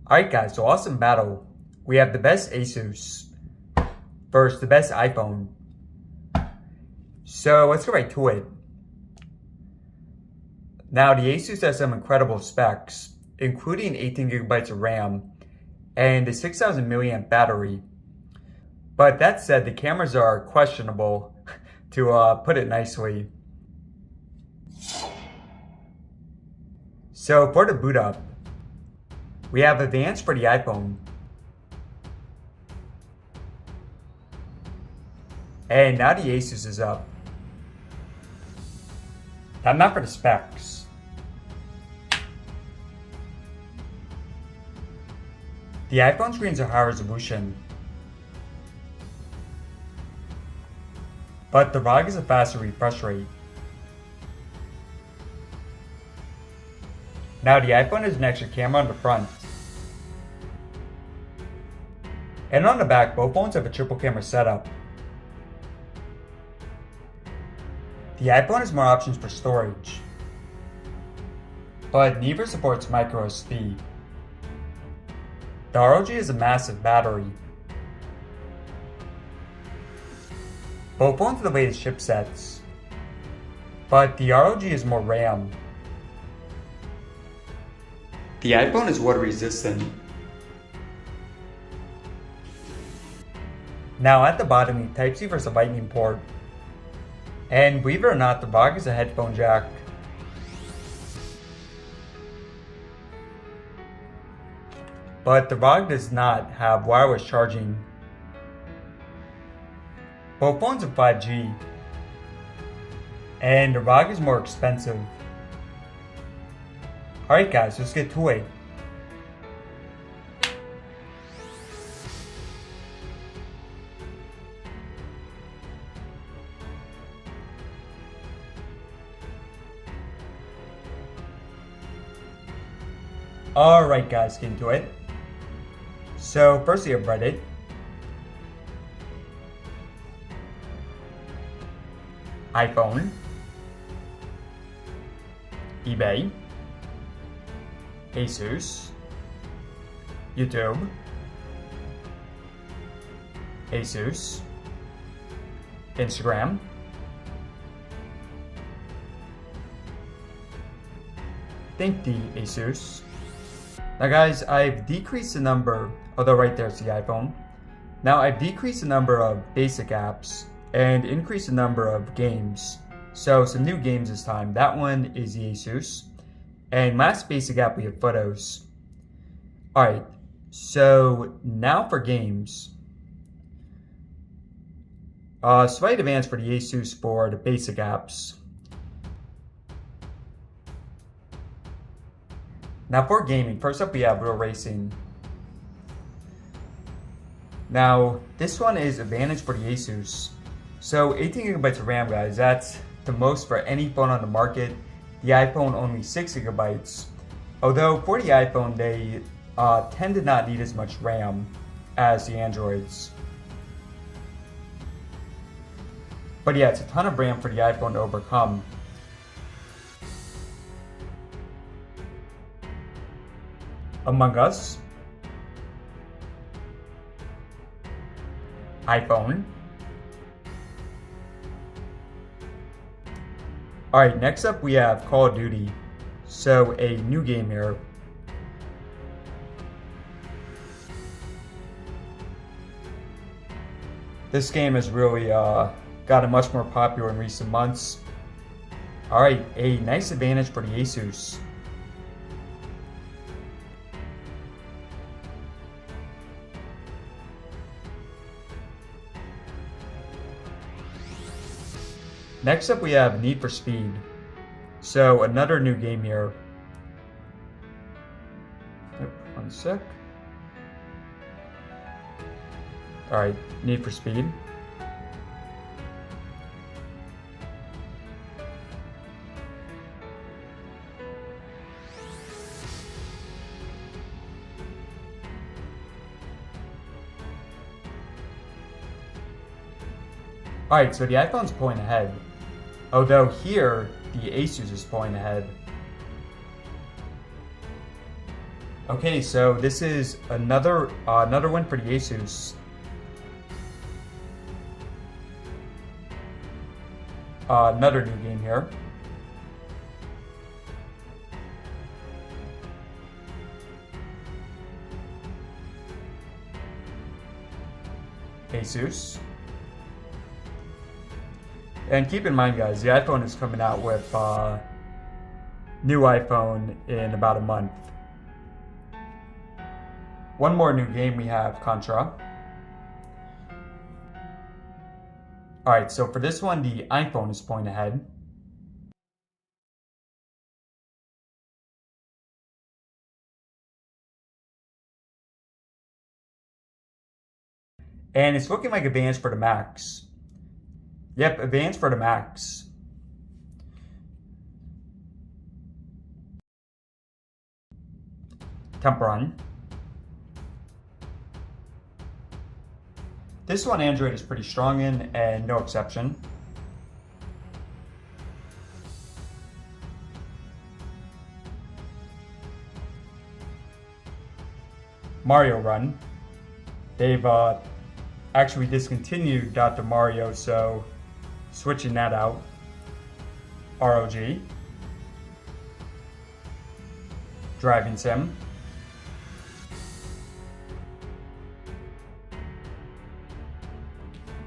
Alright guys, so awesome battle. We have the best ASUS versus the best iPhone. So let's get right to it. Now the ASUS has some incredible specs, including 18GB of RAM and a 6000 milliamp battery. But that said, the cameras are questionable, to put it nicely. So for the boot up, we have advanced for the iPhone. And now the ASUS is up. Now not for the specs. The iPhone screens are high resolution, but the ROG is a faster refresh rate. Now the iPhone has an extra camera on the front. And on the back, both phones have a triple camera setup. The iPhone has more options for storage, but neither supports micro SD. The ROG is a massive battery. Both phones have the latest chipsets, but the ROG is more RAM. The iPhone is water resistant. Now at the bottom, you Type-C versus a Lightning port. And believe it or not, the ROG is a headphone jack. But the ROG does not have wireless charging. Both phones have 5G. And the ROG is more expensive. Alright guys, let's get to it. Alright guys, get into it. So first we have Reddit. iPhone. eBay. ASUS. YouTube. ASUS. Instagram. Thank the ASUS. Now guys, I've decreased the number, although right there's the iPhone. Now I've decreased the number of basic apps and increased the number of games. So some new games this time. That one is the ASUS. And last basic app we have photos. Alright, so now for games. Slight advance for the ASUS for the basic apps. Now for gaming, first up we have Real Racing. Now this one is advantage for the ASUS. So 18GB of RAM guys, that's the most for any phone on the market. The iPhone only 6GB. Although for the iPhone they tend to not need as much RAM as the Androids. But yeah, it's a ton of RAM for the iPhone to overcome. Among Us, iPhone. Alright, next up we have Call of Duty. So a new game here. This game has really gotten much more popular in recent months. Alright, a nice advantage for the ASUS. Next up we have Need for Speed. So another new game here. One sec. Alright, Need for Speed. Alright, so the iPhone's pulling ahead. Although here, the ASUS is pulling ahead. Okay, so this is another win for the ASUS. Another new game here. ASUS. And keep in mind, guys, the iPhone is coming out with new iPhone in about a month. One more new game we have, Contra. Alright, so for this one, the iPhone is pulling ahead. And it's looking like advanced for the Max. Yep, advanced for the Max. Temp Run. This one Android is pretty strong in, and no exception. Mario Run. They've actually discontinued Dr. Mario, so switching that out. ROG. Driving Sim.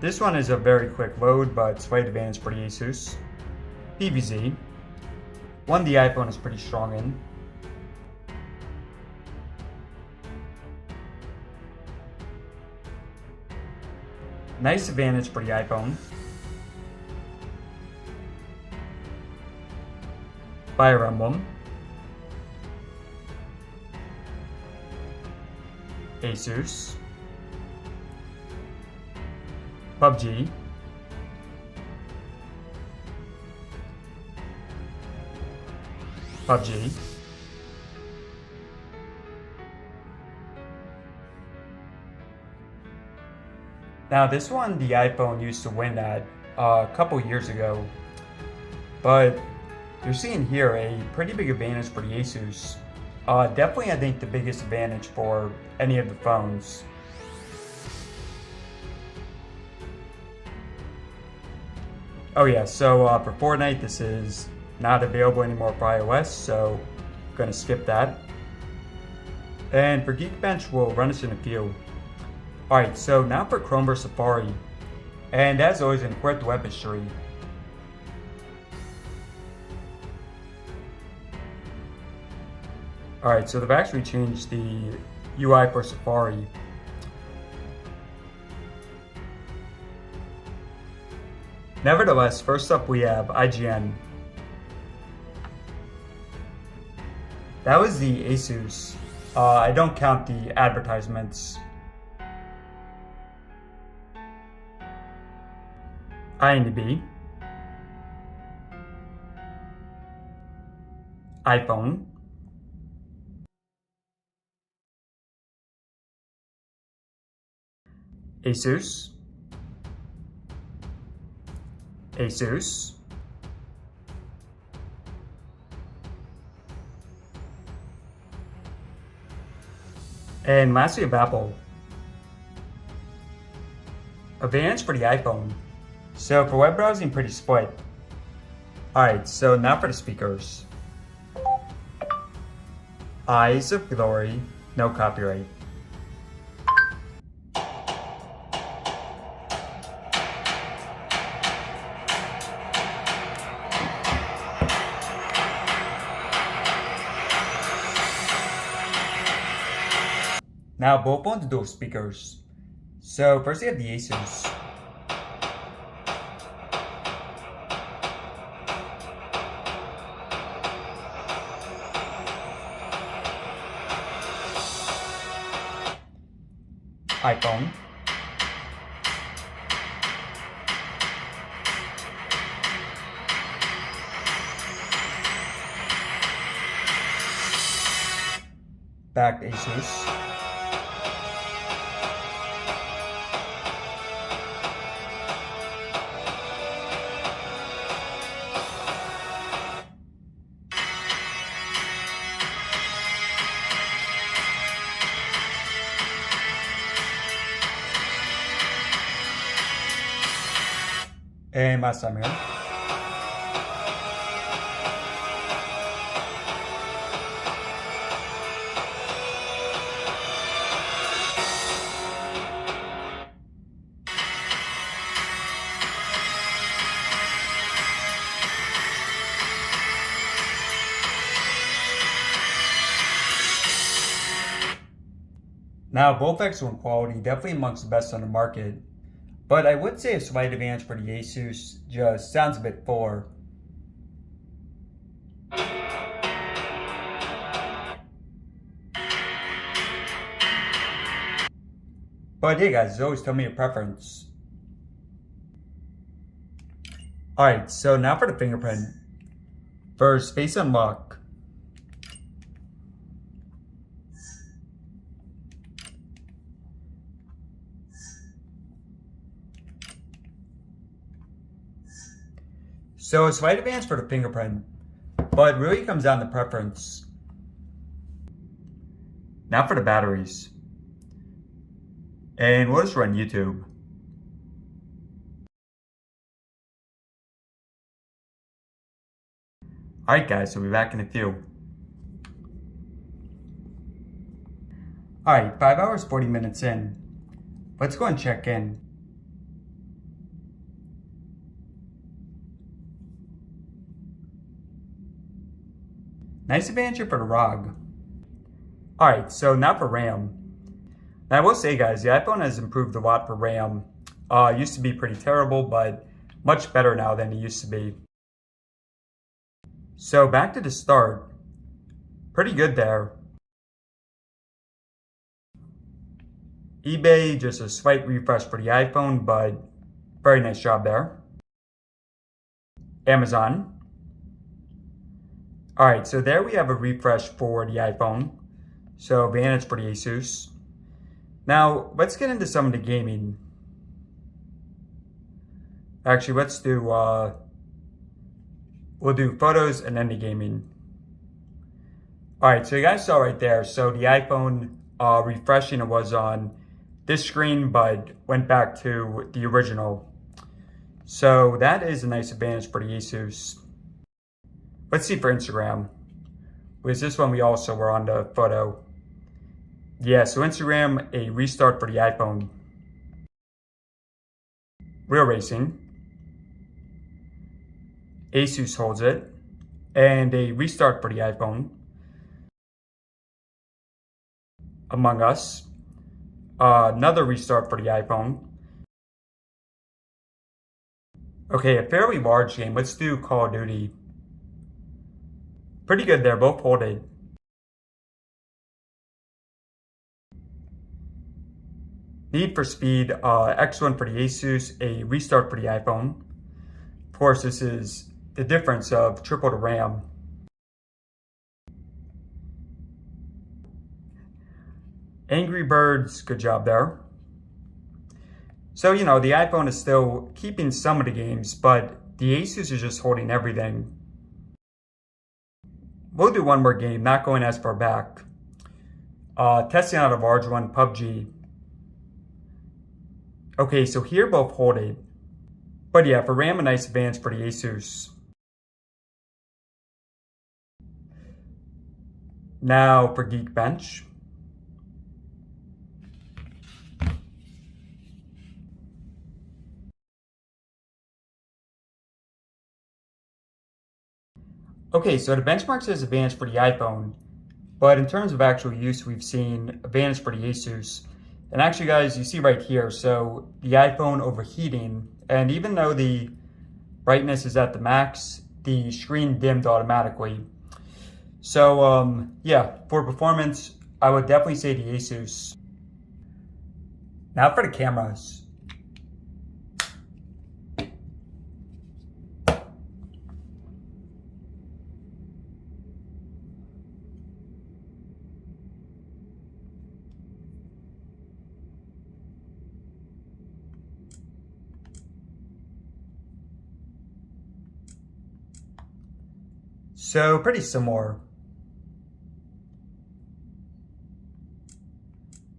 This one is a very quick load, but slight advantage for the ASUS. PVZ. One the iPhone is pretty strong in. Nice advantage for the iPhone. Fire Emblem. ASUS. PUBG. PUBG. Now this one the iPhone used to win at a couple years ago, but you're seeing here a pretty big advantage for the ASUS. Definitely I think the biggest advantage for any of the phones. Oh yeah, so for Fortnite, this is not available anymore for iOS, so I'm gonna skip that. And for Geekbench, we'll run this in a few. Alright, so now for Chrome vs Safari. And as always, in quick web history. Alright, so they've actually changed the UI for Safari. Nevertheless, first up we have IGN. That was the ASUS. I don't count the advertisements. IMDb. iPhone. ASUS. ASUS. And lastly of Apple. Advantage for the iPhone. So for web browsing, pretty split. Alright, so now for the speakers. Eyes of Glory, no copyright. Now both phones dual speakers. So first we have the ASUS. iPhone. Back ASUS. And last time here. Now, both excellent quality, definitely amongst the best on the market, but I would say a slight advantage for the ASUS just sounds a bit fuller. But hey guys, always tell me your preference. Alright, so now for the fingerprint. First, face unlock. So a slight advance for the fingerprint, but really comes down to preference. Now for the batteries. And we'll just run YouTube. Alright guys, so we'll be back in a few. Alright, 5 hours, 40 minutes in. Let's go and check in. Nice advantage for the ROG. Alright, so now for RAM. Now I will say guys, the iPhone has improved a lot for RAM. It used to be pretty terrible, but much better now than it used to be. So back to the start. Pretty good there. eBay, just a slight refresh for the iPhone, but very nice job there. Amazon. Alright, so there we have a refresh for the iPhone. So advantage for the ASUS. Now, let's get into some of the gaming. Actually, let's do, we'll do photos and then the gaming. Alright, so you guys saw right there. So the iPhone refreshing, it was on this screen, but went back to the original. So that is a nice advantage for the ASUS. Let's see for Instagram. Was this one we also were on the photo? Yeah, so Instagram, a restart for the iPhone. Real racing. ASUS holds it. And a restart for the iPhone. Among Us. Another restart for the iPhone. Okay, a fairly large game. Let's do Call of Duty. Pretty good there, both hold it. Need for Speed, excellent for the ASUS, a restart for the iPhone. Of course, this is the difference of triple the RAM. Angry Birds, good job there. So, you know, the iPhone is still keeping some of the games, but the ASUS is just holding everything. We'll do one more game, not going as far back. Testing out a large one, PUBG. Okay, so here both hold it. But yeah, for RAM, a nice advantage for the ASUS. Now for Geekbench. Okay, so the benchmark says advantage for the iPhone, but in terms of actual use, we've seen advantage for the ASUS. And actually, guys, you see right here, so the iPhone overheating, and even though the brightness is at the max, the screen dimmed automatically. So, yeah, for performance, I would definitely say the ASUS. Now for the cameras. So pretty similar.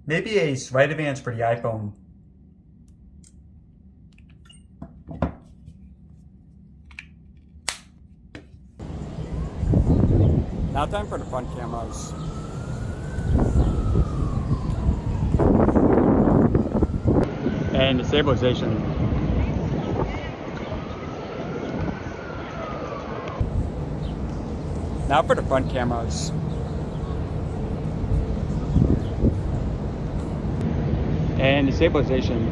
Maybe a slight advantage for the iPhone. Now time for the front cameras. And the stabilization. Now for the front cameras. And the stabilization.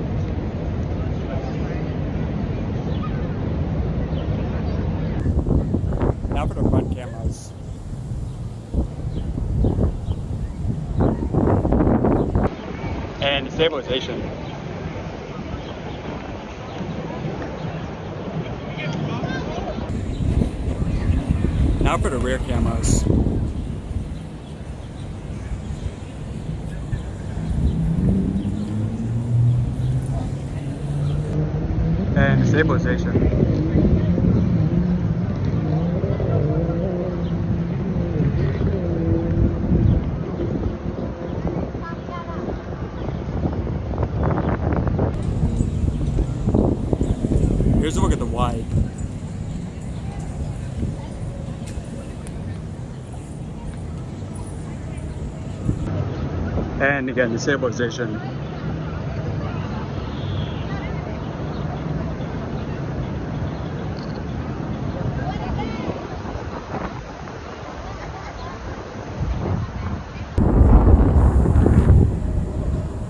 Now for the front cameras. And the stabilization. Now for the rear cameras. And the stabilization. Here's a look at the wide. And again, the stabilization.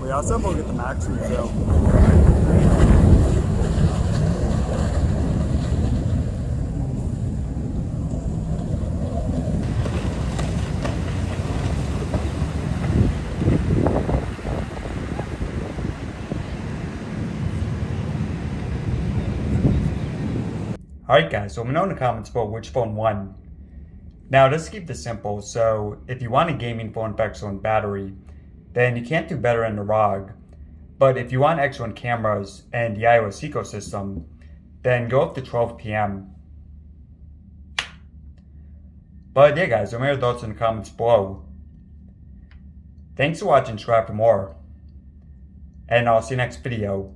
We also have a look at the maximum zoom. Alright guys, so let me know in the comments about which phone won. Now let's keep this simple. So if you want a gaming phone with excellent battery, then you can't do better in the ROG. But if you want excellent cameras and the iOS ecosystem, then go up to 12 PM. But yeah guys, let me know your thoughts in the comments below. Thanks for watching, subscribe for more. And I'll see you next video.